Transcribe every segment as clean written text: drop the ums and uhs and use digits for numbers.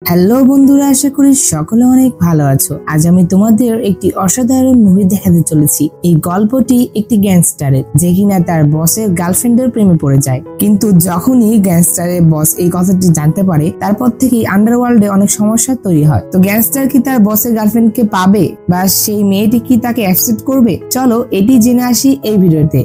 Hello বন্ধুরা, আশা করি সকলে অনেক ভালো আছো। আজ আমি তোমাদের একটি অসাধারণ মুভি দেখাতে চলেছি। এই গল্পটি একটি গ্যাংস্টারের, যে কিনা তার বসের গার্লফ্রেন্ডের প্রেমে পড়ে যায়। কিন্তু যখনই গ্যাংস্টারের বস এই কথাটি জানতে পারে, তারপর থেকেই আন্ডারওয়ার্ল্ডে অনেক সমস্যা তৈরি হয়। তো গ্যাংস্টার কি তার বসের গার্লফ্রেন্ডকে পাবে, বা সেই মেয়েটি কি তাকে অ্যাকসেপ্ট করবে? চলো এটি জেনে আসি এই ভিডিওতে।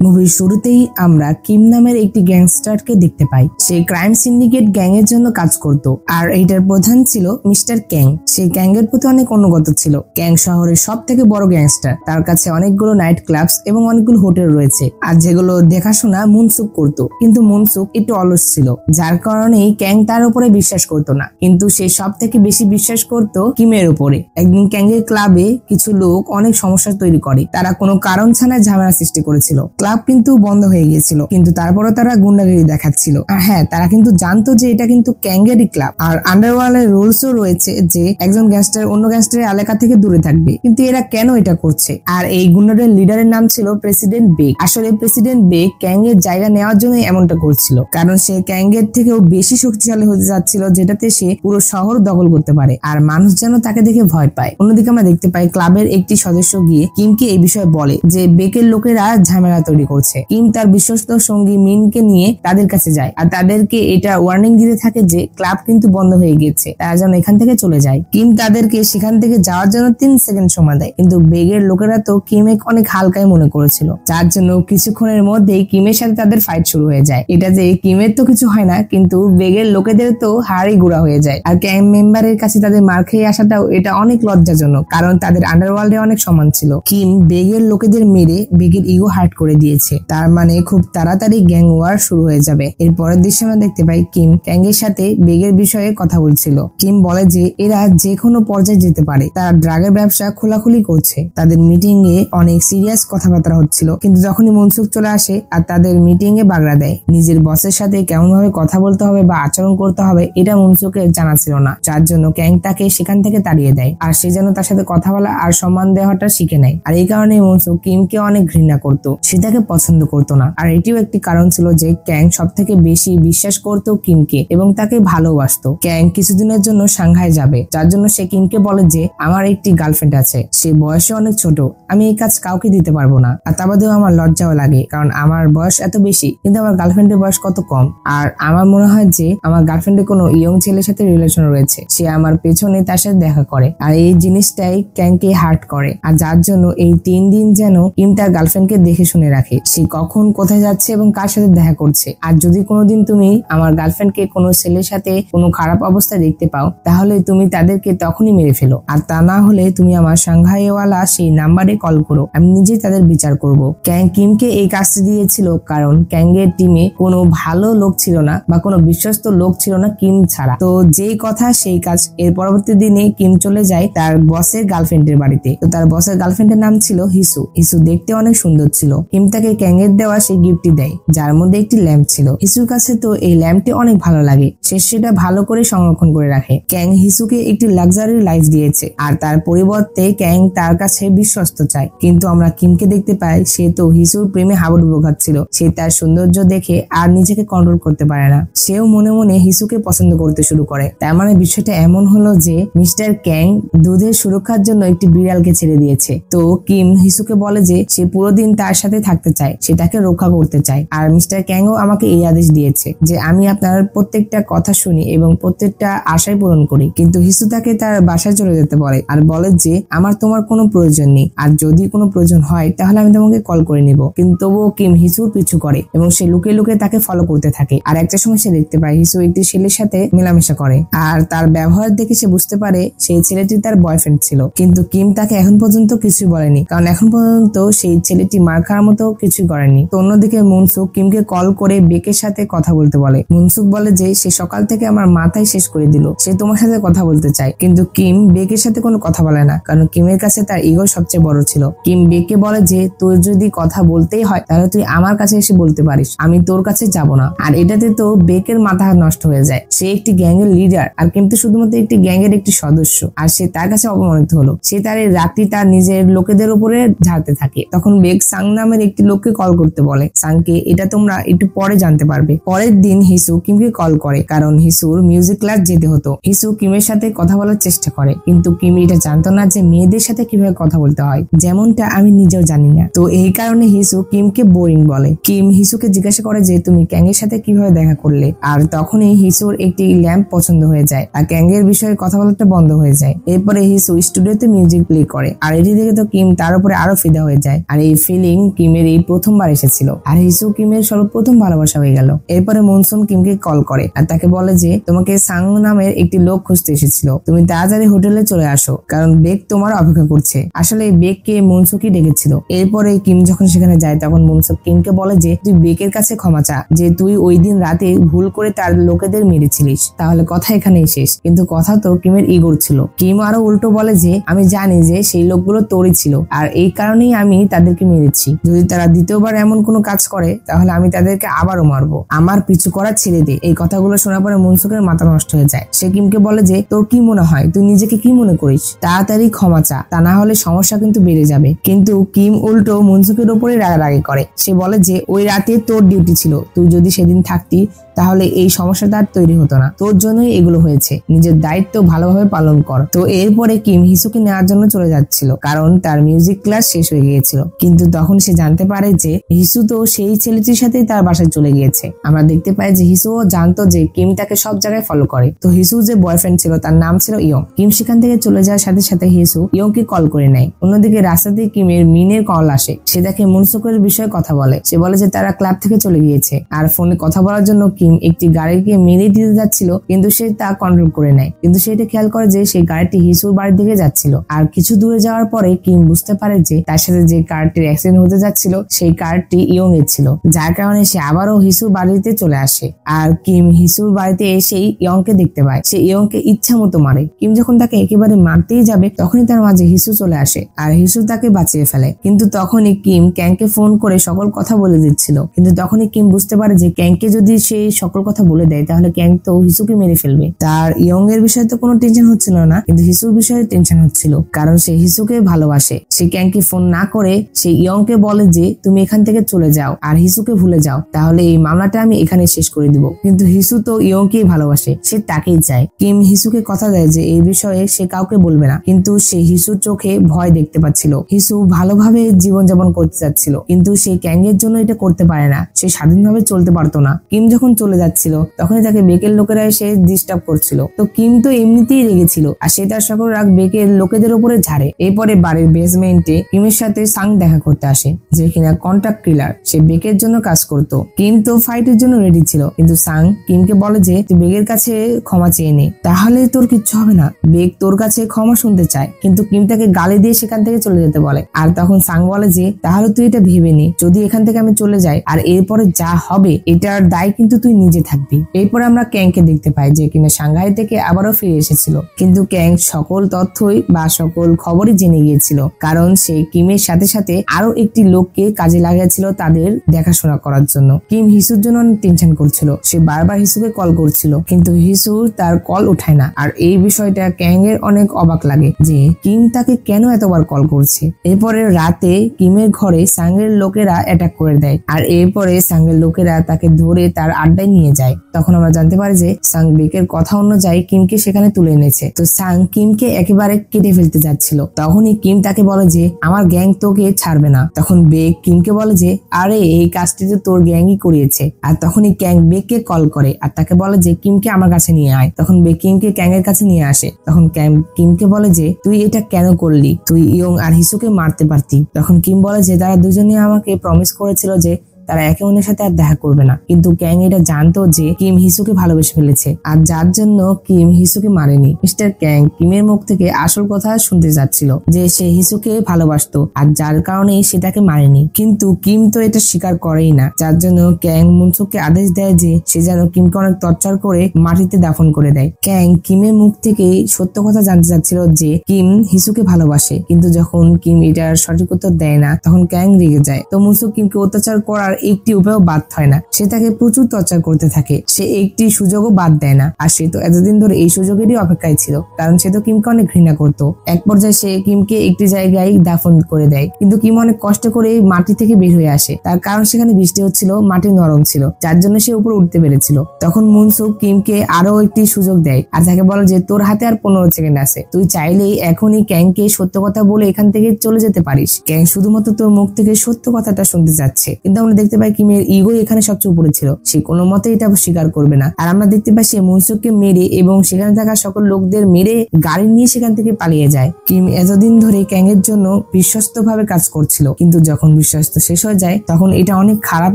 মুভির শুরুতেই আমরা কিম নামের একটি গ্যাংস্টারকে দেখতে পাই। সে ক্রাইম সিন্ডিকেট গ্যাং এর জন্য কাজ করত, আর এইটার প্রধান ছিল মিস্টার ক্যাং। সে গ্যাং এর প্রতি অনেক অনুগত ছিল। ক্যাং শহরের সব থেকে বড় গ্যাংস্টার। তার কাছে অনেকগুলো নাইট ক্লাবস এবং অনেকগুলো হোটেল রয়েছে, আর যেগুলো দেখাশোনা মুনসুক করত। কিন্তু মুনসুক একটু অলস ছিল, যার কারণেই ক্যাং তার উপরে বিশ্বাস করত না। কিন্তু সে সব থেকে বেশি বিশ্বাস করত কিমের উপরে। একদিন ক্যাং এর ক্লাবে কিছু লোক অনেক সমস্যা তৈরি করে। তারা কোনো কারণ ছাড়াই ঝামেলা সৃষ্টি করেছিল। ক্লাব কিন্তু বন্ধ হয়ে গিয়েছিল, কিন্তু তারপরে তারা গুন্ডাগিরি দেখাচ্ছিল। আর হ্যাঁ, তারা কিন্তু জানতো যে এটা কিন্তু ক্যাঙ্গেরই ক্লাব। আর আন্ডারওয়ার্ল্ডের রুলসও রয়েছে যে একজন গ্যাংস্টার অন্য গ্যাংস্টারের এলাকা থেকে দূরে থাকবে। কিন্তু এরা কেন এটা করছে? আর এই গুন্ডাদের লিডারের নাম ছিল প্রেসিডেন্ট বেক। আসলে প্রেসিডেন্ট বেক ক্যাঙ্গের জায়গা নেওয়ার জন্য এমনটা করছিল, কারণ সে ক্যাঙ্গের থেকেও বেশি শক্তিশালী হতে যাচ্ছিল, যেটাতে সে পুরো শহর দখল করতে পারে, আর মানুষ যেন তাকে দেখে ভয় পায়। অন্যদিকে আমরা দেখতে পাই ক্লাবের একটি সদস্য গিয়ে কিমকে এই বিষয়ে বলে যে বেকের লোকেরা ঝামেলা তৈরি করছে। কিম তার বিশ্বস্ত সঙ্গী মিনকে নিয়ে তাদের কাছে যায়, আর তাদেরকে এটা ওয়ার্নিং দিতে থাকে যে ক্লাব কিন্তু বন্ধ হয়ে গেছে, তারা যেন এখান থেকে চলে যায়। কিম তাদেরকে সেখান থেকে যাওয়ার জন্য 3 সেকেন্ড সময় দেয়, কিন্তু বেগের লোকেরা তো কিমে অনেক হালকাই মনে করেছিল, যার জন্য কিছুক্ষণের মধ্যেই কিমের সাথে তাদের ফাইট শুরু হয়ে যায়। এটা যে কিমের তো কিছু হয় না, কিন্তু বেগের লোকেদের তো হাড়ি গুঁড়া হয়ে যায়। আর ক্যাম্প মেম্বারের কাছে তাদের মার খেয়ে আসাটাও এটা অনেক লজ্জাজনক, কারণ তাদের আন্ডারওয়ার্ল্ডে অনেক সম্মান ছিল। কিম বেগের লোকেদের মেরে বেগের ইগো হার্ট করে দিয়েছে, তার মানে খুব তাড়াতাড়ি গ্যাং ওয়ার শুরু হয়ে যাবে। এর পরের দৃশ্যে আমরা দেখতে পাই কিম ক্যাঙ্গের সাথে বেগের বিষয়ে কথা বলছিল। কিম বলে যে এরা যে কোনো পর্যায়ে যেতে পারে, তারা ড্রাগের ব্যবসা খোলাখুলি করছে। তাদের মিটিং এ অনেক সিরিয়াস কথাবার্তা হচ্ছিল, কিন্তু যখনই মনসুক চলে আসে আর তাদের মিটিং এ বাগড়া দেয়। নিজের বসের সাথে কেমন ভাবে কথা বলতে হবে বা আচরণ করতে হবে এটা মনসুকের জানা ছিল না, যার জন্য ক্যাং তাকে সেখান থেকে তাড়িয়ে দেয়, আর সে যেন তার সাথে কথা বলা আর সম্মান দেওয়াটা শিখে নেয়। আর এই কারণে মনসুক কিমকে অনেক ঘৃণা করত, সে তাকে পছন্দ করতো না। আর এটিও একটি কারণ ছিল যে ক্যাং সব থেকে বেশি বিশ্বাস করতো কিমকে এবং তাকে ভালোবাসতো। ক্যাং কিছুদিনের জন্য সাংহাই যাবে, যার জন্য সে কিমকে বলে যে আমার একটি গার্লফ্রেন্ড আছে, সে বয়সে অনেক ছোট, আমি এই কাজ কাউকে দিতে পারবো না। আর তা বাদেও আমার লজ্জাও লাগে, কারণ আমার বয়স এত বেশি কিন্তু আমার গার্লফ্রেন্ডের বয়স কত কম। আর আমার মনে হয় যে আমার গার্লফ্রেন্ডের কোনো ইয়ং ছেলের সাথে রিলেশন রয়েছে, সে আমার পেছনে তার সাথে দেখা করে, আর এই জিনিসটাই ক্যাংকে হার্ট করে। আর যার জন্য এই 3 দিন যেন কিম তার গার্লফ্রেন্ডকে দেখে শুনে রাখে, সে কখন কোথায় যাচ্ছে এবং কার সাথে দেখা করছে। আর যদি কোনোদিন তুমি আমার গার্লফ্রেন্ডকে কোনো ছেলের সাথে কোনো খারাপ অবস্থায় দেখতে পাও, তাহলে তুমি তাদেরকে তখনই মেরে ফেলো, আর তা না হলে তুমি আমার সাংহাইওয়ালা সেই নাম্বারে কল করো, আমি নিজে তাদের বিচার করব। ক্যাং কিমকে এই কাজটি দিয়েছিল কারণ ক্যাংয়ের টিমে কোনো ভালো লোক ছিল না বা কোনো বিশ্বস্ত লোক ছিল না কিম ছাড়া। তো যেই কথা সেই কাজ। এর পরবর্তী দিনে কিম চলে যায় তার বসের গার্লফ্রেন্ডের বাড়িতে। তো তার বসের গার্লফ্রেন্ডের নাম ছিল হিসু। হিসু দেখতে অনেক সুন্দর ছিল। কিম তাকে ক্যাংয়ের দেওয়া সেই গিফটটি দেয়, যার মধ্যে একটি ল্যাম্প ছিল। হিসুর কাছে তো এই ল্যাম্পটি অনেক ভালো লাগে, সে সেটা ভালো করে সংরক্ষণ করে রাখে। ক্যাং হিসুকে একটি লাক্সারি লাইফ দিয়েছে, আর তার পরিবর্তে ক্যাং তার কাছে বিশ্বস্ত চায়। কিন্তু আমরা কিমকে দেখতে পাই সে তো হিসুর প্রেমে হাবুডুবু খাচ্ছিল। সে তার সৌন্দর্য দেখে আর নিজেকে কন্ট্রোল করতে পারে না, সেও মনে মনে হিসুকে পছন্দ করতে শুরু করে। তার মানে বিষয়টা এমন হলো যে মিস্টার ক্যাং দুধের সুরক্ষার জন্য একটি বিড়ালকে ছেড়ে দিয়েছে। তো কিম হিসুকে বলে যে সে পুরো দিন তার সাথে থাকতে চায়, সে তাকে রক্ষা করতে চায়। আর মিস্টার ক্যাংও আমাকে এই আদেশ দিয়েছে যে আমি আপনার প্রত্যেকটা কথা শুনি এবং প্রত্যেকটা আশাই পূরণ করি। কিন্তু হিসু তাকে তার বাসায় চলে যেতে বলে, আর বলে যে আমার তোমার কোনো প্রয়োজন নেই, আর যদি কোনো প্রয়োজন হয় তাহলে আমি তোমাকে কল করে নিব। কিন্তু তবুও কিম হিসুর পিছু করে এবং সে লুকিয়ে লুকিয়ে তাকে ফলো করতে থাকে। আর একটা সময় সে দেখতে পায় হিসু একটি ছেলের সাথে মেলামেশা করে, আর তার ব্যবহার দেখে সে বুঝতে পারে সেই ছেলেটি তার বয়ফ্রেন্ড ছিল। কিন্তু কিম তাকে এখন পর্যন্ত কিছুই বলেনি, কারণ এখন পর্যন্ত সেই ছেলেটি মার খাওয়ার মতো কিছুই করেনি। তো অন্যদিকে মনসুক কিমকে কল করে বেকের সাথে কথা বলতে বলে। মনসুক বলে যে সে সকাল থেকে আমার মাথায় শেষ করে দিল, সে তোমার সাথে কথা বলতে চায়। কিন্তু কিম বেকের সাথে কোনো কথা বলে না, কারণ কিমের কাছে তার ইগো সবচেয়ে বড় ছিল। কিম বেকে বলে যে তোর যদি কথা বলতেই হয় তাহলে তুই আমার কাছে এসে বলতে পারিস, আমি তোর কাছে যাব না। আর এটাতে তো বেকের মাথা নষ্ট হয়ে যায়। সে একটি গ্যাং এর লিডার, আর কিন্তু শুধুমাত্র একটি গ্যাং এর একটি সদস্য, আর সে তার কাছে অপমানিত হলো। সে তার এই রাত্রি তার নিজের লোকেদের উপরে ঝাড়তে থাকে। তখন বেক সাং নামের একটি লোককে হিসুকে কল করতে বলে। সাংকে এটা তোমরা একটু পরে জানতে পারবে। পরের দিন হিসু কিমকে কল করে, কারণ হিসুর মিউজিক ক্লাস যেতে হতো। হিসু কিমের সাথে কথা বলার চেষ্টা করে, কিন্তু কিম এটা জানতো না যে মেয়েদের সাথে কিভাবে কথা বলতে হয়, যেমনটা আমি নিজেও জানি না। তো এই কারণে হিসু কিমকে বোরিং বলে। কিম হিসুকে জিজ্ঞাসা করে যে তুমি ক্যাং এর সাথে কিভাবে দেখা করলে, আর তখনই হিসুর একটি ল্যাম্প পছন্দ হয়ে যায় আর ক্যাং এর বিষয়ে কথা বলাটা বন্ধ হয়ে যায়। এরপরে হিসু স্টুডিওতে মিউজিক প্লে করে, আর এটি দেখে তো কিম তার উপরে আরো ফিদা হয়ে যায়। আর এই ফিলিং কিমের এই প্রথমবার এসেছিল, আর হিসু কিমের সর্বপ্রথম ভালোবাসা হয়ে গেল। এরপরে মনসুন কিমকে কল করে আর তাকে বলে যে তোমাকে সাং নামের একটি লোক খুঁজতে এসেছিল, তুমি তাড়াতাড়ি হোটেলে চলে আসো, কারণ বেক তোমার অপেক্ষা করছে। আসলে এই বেককে মনসুকই ডেকেছিল। এরপরে কিম যখন সেখানে যায় তখন মনসুক কিমকে বলে যে তুই বেকের কাছে ক্ষমা চা, যে তুই ওই দিন রাতে ভুল করে তার লোকেদের মেরেছিলিস। তাহলে কথা এখানেই শেষ। কিন্তু কথা তো কিমের ইগোর ছিল। কিম আরো উল্টো বলে যে আমি জানি যে সেই লোকগুলো তোরই ছিল, আর এই কারণেই আমি তাদেরকে মেরেছি। যদি তারা দ্বিতীয়বার এমন কোনো কাজ করে তাহলে আমি তাদেরকে আবারও মারবো। আমার পিছু করা ছেড়ে দে। এই কথাগুলো শোনার পরে মনসুকের মাথা নষ্ট হয়ে যায়। সে কিমকে বলে যে তোর কি মনে হয়, তুই নিজেকে কি মনে করিস? তাড়াতাড়ি ক্ষমা চা, তা না হলে সমস্যা কিন্তু বেড়ে যাবে। কিন্তু কিম উল্টো মনসুকের উপরে রাগারাগি করে। সে বলে যে ওই রাতে তোর ডিউটি ছিল, তুই যদি সেদিন থাকতি তাহলে এই সমস্যাটা আর তৈরি হতো না। তোর জন্যই এগুলো হয়েছে, নিজের দায়িত্ব ভালোভাবে পালন কর। তো এরপরে কিম হিসুকে নেওয়ার জন্য চলে যাচ্ছিল, কারণ তার মিউজিক ক্লাস শেষ হয়ে গিয়েছিল। কিন্তু তখন সে জানতে পারে যে হিসু তো সেই ছেলেটির সাথেই তার বাসায় চলে গিয়েছে। আমরা দেখতে পাই যে হিসুও জানতো যে কিম তাকে সব জায়গায় ফলো করে। তো হিসু যে বয়ফ্রেন্ড ছিল তার নাম ছিল ইয়ং। কিম সেখান থেকে চলে যাওয়ার সাথে সাথে হিসু ইয়ংকে কল করে নেয়। অন্যদিকে রাস্তাতে কিমের মিনের কল আসে। সে তাকে মনসুকের বিষয়ে কথা বলে। সে বলে যে তারা ক্লাব থেকে চলে গিয়েছে, আর ফোনে কথা বলার জন্য একটি গাড়িকে মেরে দিতে যাচ্ছিল, কিন্তু সে তা কন্ট্রোল করে নেয়। কিন্তু সে এটা খেয়াল করে যে সেই গাড়িটি হিসুর বাড়ির দিকে যাচ্ছিল। আর কিছু দূরে যাওয়ার পরে কিম বুঝতে পারে যে তার সাথে যে কারটির অ্যাক্সিডেন্ট হতে যাচ্ছিল সেই কারটি ইয়ং এর ছিল, যার কারণে সে আবারও হিসুর বাড়িতে চলে আসে। আর কিম হিসুর বাড়িতে এসেই ইয়ংকে দেখতে পায়। সে ইয়ংকে ইচ্ছা মতো মারে। কিম যখন তাকে একেবারে মারতেই যাবে তখনই তার মাঝে হিসু চলে আসে আর হিসু তাকে বাঁচিয়ে ফেলে। কিন্তু তখনই কিম ক্যাংকে ফোন করে সকল কথা বলে দিচ্ছিল। কিন্তু তখনই কিম বুঝতে পারে যে ক্যাংকে যদি সেই সকল কথা বলে দেয় তাহলে ক্যাং তো হিসুকে মেরে ফেলবে। তার ইয়ং এর বিষয়ে তো কোনো টেনশন হচ্ছিল না, কিন্তু হিসুর বিষয়ে টেনশন হচ্ছিল, কারণ সে হিসুকে ভালোবাসে। সে ক্যাংকে ফোন না করে সে ইয়ংকে বলে যে তুমি এখান থেকে চলে যাও আর হিসুকে ভুলে যাও, তাহলে এই মামলাটা আমি এখানে শেষ করে দিব। কিন্তু হিসু তো ইয়ংকেই ভালোবাসে, সে তাকেই চায়। কিম হিসুকে কথা দেয় যে এই বিষয়ে সে কাউকে বলবে না, কিন্তু সে হিসুর চোখে ভয় দেখতে পাচ্ছিল। হিসু ভালোভাবে জীবনযাপন করতে চাচ্ছিল, কিন্তু সে ক্যাং এর জন্য এটা করতে পারে না। সে স্বাধীনভাবে চলতে পারতো না। কিম যখন চলে যাচ্ছিল তখনই তাকে বেকের লোকেরা এসে ডিস্টার্ব করছিল। তো কিম তো এমনিতেই রেগেছিল, আর সে তার সকল রাগ বেকের লোকেদের উপরে ঝাড়ে। এরপরে বাড়ির বেসমেন্টে কিমের সাথে সাং দেখা করতে আসে, যে কিনা কন্ট্রাক্ট কিলার। সে বেকের জন্য কাজ করত। কিম তো ফাইটের জন্য রেডি ছিল, কিন্তু সাং কিমকে বলে যে তুই বেকের কাছে ক্ষমা চেয়ে নে, তাহলে তোর কিচ্ছু হবে না। বেক তোর কাছে ক্ষমা শুনতে চায়, কিন্তু কিম তাকে গালি দিয়ে সেখান থেকে চলে যেতে বলে। আর তখন সাং বলে যে তাহলে তুই এটা ভেবে নে, যদি এখান থেকে আমি চলে যাই আর এরপরে যা হবে এটার দায় কিন্তু তুই নিজে থাকবি। এরপর আমরা ক্যাংকে দেখতে পাই যে কিনা সাংহাই থেকে আবারও ফিরে এসেছিল, কিন্তু ক্যাং সকল তথ্যই বা সকল খবরই জেনে গিয়েছিল, কারণ সে কিমের সাথে সাথে আরো একটি লোককে কাজে লাগিয়েছিল তাদের দেখাশোনা করার জন্য। কিম হিসুর জন্য অনেক টেনশন করছিল। সে বারবার হিসুকে কল করছিল, কিন্তু হিসু তার কল উঠায় না। আর এই বিষয়টা ক্যাং এর অনেক অবাক লাগে যে কিম তাকে কেন এতবার কল করছে। এরপরে রাতে কিমের ঘরে সাংয়ের লোকেরা অ্যাটাক করে দেয়, আর এরপরে সাংয়ের লোকেরা তাকে ধরে তার আড্ডায় নিয়ে যায়। তখন আমরা জানতে পারি যে সাং বেকের কথা অনুযায়ী কিমকে সেখানে তুলে এনেছে। তো সাং কিমকে একেবারে কেটে ফেলতে যাচ্ছিল। তখনই কিম তাকে বলে যে আমার গ্যাং তোকে ছাড়বে না। তখন বেক কিমকে বলে যে আরে এই কাজটি তো তোর গ্যাংই করিয়েছে। আর তখনই ক্যাং বেককে কল করে আর তাকে বলে যে কিমকে আমার কাছে নিয়ে আয়। তখন বেক কিমকে ক্যাং এর কাছে নিয়ে আসে। তখন ক্যাং কিমকে বলে যে তুই এটা কেন করলি, তুই ইয়ং আর হিসুকে মারতে পারতি। তখন কিম বলে যে তারা দুজনে আমাকে প্রমিস করেছিল যে তারা একে অন্যের সাথে আর দেখা করবে না, কিন্তু ক্যাং এটা জানতো যে কিম হিসুকে ভালোবেসে ফেলেছে, আর যার জন্য কিম হিসুকে মারেনি। মিস্টার ক্যাং কিমের মুখ থেকে আসল কথা শুনতে যাচ্ছিল যে সে হিসুকে ভালোবাসতো, আর যার কারণে সে তাকে মারেনি। কিন্তু কিম তো এটা স্বীকার করেই না, যার জন্য ক্যাং মুনসুককে আদেশ দেয় যে সে যেন কিমকে অনেক টর্চার করে মাটিতে দাফন করে দেয়। ক্যাং কিমের মুখ থেকে সত্য কথা জানতে চাচ্ছিল যে কিম হিসুকে ভালোবাসে, কিন্তু যখন কিম এটার সঠিক উত্তর দেয় না তখন ক্যাং রেগে যায়। তো মুনসুক কিমকে অত্যাচার করার একটি উপায়ও বাদ হয় না। সে তাকে প্রচুর টর্চার করতে থাকে, সে একটি সুযোগও বাদ দেয় না। আর সে তো এতদিন ধরে এই সুযোগেরই অপেক্ষায় ছিল, কারণ সে তো কিমকে অনেক ঘৃণা করতো। এক পর্যায়ে সে কিমকে একটি জায়গায় দাফন করে দেয়, কিন্তু কিম অনেক কষ্ট করে মাটি থেকে বের হয়ে আসে। তার কারণ সেখানে বৃষ্টি হচ্ছিল, মাটি নরম ছিল, যার জন্য সে উপরে উঠতে পেরেছিল। তখন মুনসুক কিমকে আরো একটি সুযোগ দেয় আর তাকে বলে যে তোর হাতে আর 15 সেকেন্ড আছে, তুই চাইলেই এখনই ক্যাংকে সত্য কথা বলে এখান থেকে চলে যেতে পারিস। ক্যাং শুধুমাত্র তোর মুখ থেকে সত্য কথাটা শুনতে চাচ্ছে। কিন্তু আমরা দেখতে পাই কিমের ইগো এখানে সবচেয়ে উপরে ছিল, সে কোনো মতে এটা স্বীকার করবে না। আর আমরা দেখতে পাই সে মুনসুককে মেরে এবং সেখানে থাকা সকল লোকদের মেরে গাড়ি নিয়ে সেখান থেকে পালিয়ে যায়। কিম এতদিন ধরে ক্যাং এর জন্য বিশ্বস্ত ভাবে কাজ করছিল, কিন্তু যখন বিশ্বস্ত শেষ হয়ে যায় তখন এটা অনেক খারাপ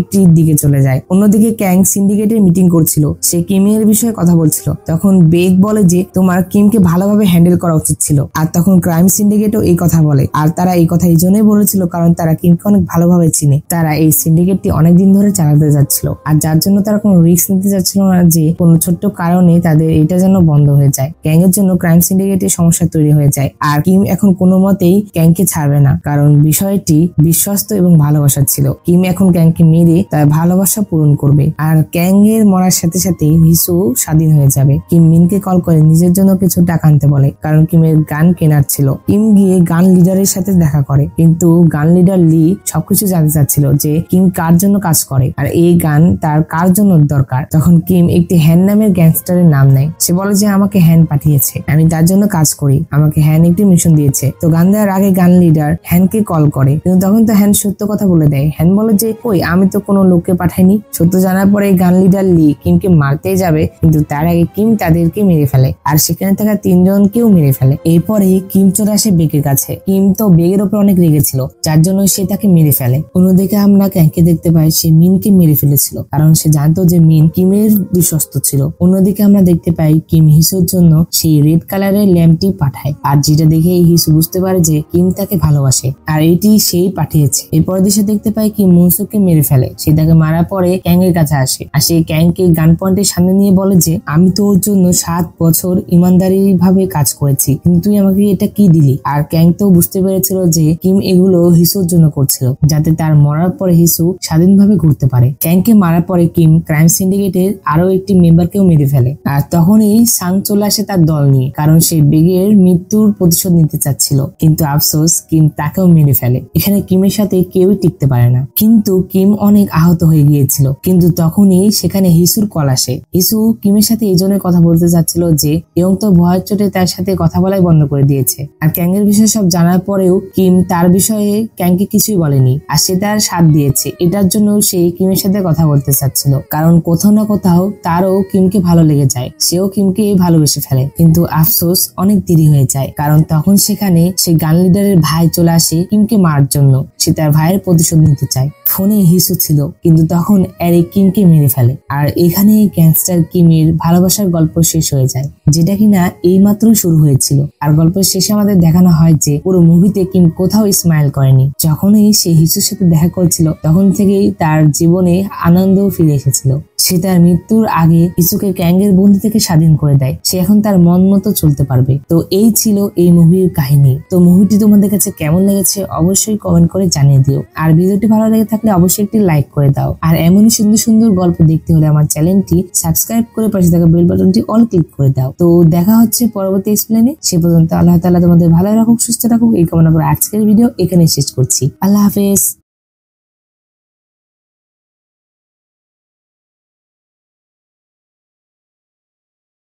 একটি দিকে চলে যায়। অন্যদিকে ক্যাং সিন্ডিকেটের মিটিং করছিল, সে কিমের বিষয়ে কথা বলছিল। তখন বেগ বলে যে তোমার কিমকে ভালোভাবে হ্যান্ডেল করা উচিত ছিল। আর তখন ক্রাইম সিন্ডিকেটও এই কথা বলে, আর তারা এই কথা এই জন্যই বলেছিল কারণ তারা কিমকে অনেক ভালোভাবে চিনে। তারা এই সিন্ডিকেটটি অনেকদিন ধরে চালাতে যাচ্ছিল, আর যার জন্য তারা কোনো রিস্ক নিতে যাচ্ছিল না যে কোনো ছোট্ট কারণে তাদের এটা যেন বন্ধ হয়ে যায়। ক্যাং এর জন্য ক্রাইম সিন্ডিকেটের সমস্যা তৈরি হয়ে যায়, আর কিম এখন কোনো মতেই ক্যাংকে ছাড়বে না, কারণ বিষয়টি বিশ্বস্ত এবং ভালোবাসা ছিল। কিম এখন ক্যাংকে মেরে তার ভালোবাসা পূরণ করবে, আর ক্যাং এর মরার সাথে সাথে হিসু স্বাধীন হয়ে যাবে। কিম মিনকে কল করে নিজের জন্য কিছু টাকা আনতে বলে, কারণ কিমের গান কেনার ছিল। কিম গিয়ে গান লিডারের সাথে দেখা করে, কিন্তু গান লিডার লি সবকিছু জানতে চাচ্ছিল যে কিম কার জন্য কাজ করে আর এই গান তার কার জন্য দরকার। তখন কিম একটি হ্যান নামের গ্যাংস্টারের নাম নেয়। সে বলে যে আমাকে হ্যান পাঠিয়েছে, আমি তার জন্য কাজ করি, আমাকে হ্যান একটি মিশন দিয়েছে। তো গান দেওয়ার আগে গান লিডার হ্যানকে কল করে, কিন্তু তখন তো হ্যান সত্য কথা বলে দেয়। হ্যান বলে যে ওই আমি তো কোনো লোককে পাঠাইনি। সত্য জানার পরে গান লিডার লি কিমকে মারতেই যাবে, কিন্তু তার আগে কিম তাদেরকে মেরে ফেলে আর সেখানে থাকা 3 জনকেও মেরে ফেলে। এরপরে কিম চলে আসে বেগের কাছে। কিম তো বেগের উপর অনেক রেগেছিল, যার জন্য সে তাকে মেরে ফেলে। অন্যদিকে আমরা ক্যাংকে দেখতে পাই সে মিনকে মেরে ফেলেছিল, কারণ সে জানতো যে মিন কিমের বিশ্বস্ত ছিল। অন্যদিকে আমরা দেখতে পাই কিম হিসুর জন্য সেই রেড কালারের ল্যাম্পটি পাঠায়, আর যেটা দেখে হিসু বুঝতে পারে যে কিম তাকে ভালোবাসে আর এটি সেই পাঠিয়েছে। এরপর দেশে দেখতে পাই কিম মুনসুককে মেরে ফেলে। সে তাকে মারার পরে ক্যাং এর কাছে আসে, আর সে ক্যাংকে গান পয়েন্টের সামনে নিয়ে বলে যে আমি তোর জন্য 7 বছর ইমানদারি ভাবে কাজ করেছি, কিন্তু তুই আমাকে এটা কি দিলি। আর ক্যাং তো বুঝতে পেরেছিল যে কিম এগুলো হিসুর জন্য করছিল, যাতে তার মরার পরে হিসু স্বাধীনভাবে ঘুরতে পারে। ক্যাংকে মারার পরে কিম ক্রাইম সিন্ডিকেটের আরো একটি মেম্বারকেও মেরে ফেলে, আর তখনই সাং চলে আসে তার দল নিয়ে, কারণ সে বেগের মৃত্যুর প্রতিশোধ নিতে চাচ্ছিল। কিন্তু আফসোস কিম তাকেও মেরে ফেলে। এখানে কিমের সাথে কেউই টিকতে পারে না, কিন্তু কিম অনেক আহত হয়ে গিয়েছিল। কিন্তু তখনই সেখানে হিসুর কল আসে। হিসু কিমের সাথে এই জন্য কথা বলতে চাচ্ছিল যে এবং তো ভয়ের চোটে তার সাথে কথা বলাই বন্ধ করে দিয়েছে। আর ক্যাং এর বিষয়ে সব জানার পরেও কিম তার বিষয়ে ক্যাংকে কিছুই বলেনি, আর সে তার সাথ দিয়েছে। এটার জন্য সে কিমের সাথে কথা বলতে চাচ্ছিল, কারণ কোথাও না কোথাও তারও কিমকে ভালো লেগে যায়, সেও কিমকে ভালোবেসে ফেলে। কিন্তু আফসোস অনেক দেরি হয়ে যায়, কারণ তখন সেখানে সে গান লিডারের ভাই চলে আসে কিমকে মারার জন্য। সে তার ভাইয়ের প্রতিশোধ নিতে চায়। ফোনে হিসু ছিল, কিন্তু তখন এরিক কিমকে মেরে ফেলে। আর এখানে গ্যাংস্টার কিমের ভালোবাসার গল্প শেষ হয়ে যায়, যেটা কিনা এই মাত্রই শুরু হয়েছিল। আর গল্পের শেষে আমাদের দেখানো হয় যে পুরো মুভিতে কিম কোথাও স্মাইল করেনি। যখনই সে হিসুর সাথে দেখা করেছিল তখন থেকেই তার জীবনে আনন্দ ফিরে এসেছিল। সে তার মৃত্যুর আগে হিসুকে ক্যাং এর বন্ধু থেকে স্বাধীন করে দেয়। সে এখন তার মন মতো চলতে পারবে। তো এই ছিল এই মুভির কাহিনী। তো মুভিটি তোমাদের কাছে কেমন লেগেছে অবশ্যই কমেন্ট করে জানিয়ে দিও। আর ভিডিওটি ভালো লেগে থাকলে অবশ্যই একটি লাইক করে দাও। আর এমনই সুন্দর সুন্দর গল্প দেখতে হলে আমার চ্যানেলটি সাবস্ক্রাইব করে পাশে থাকা বেল বাটনটি অল ক্লিক করে দাও। তো দেখা হচ্ছে পরবর্তী এক্সপ্লেনে। সে পর্যন্ত আল্লাহ তাআলা তোমাদের ভালো রাখুক, সুস্থ রাখুক এই কামনা করে আজকের ভিডিও এখানে শেষ করছি। আল্লাহ হাফেজ।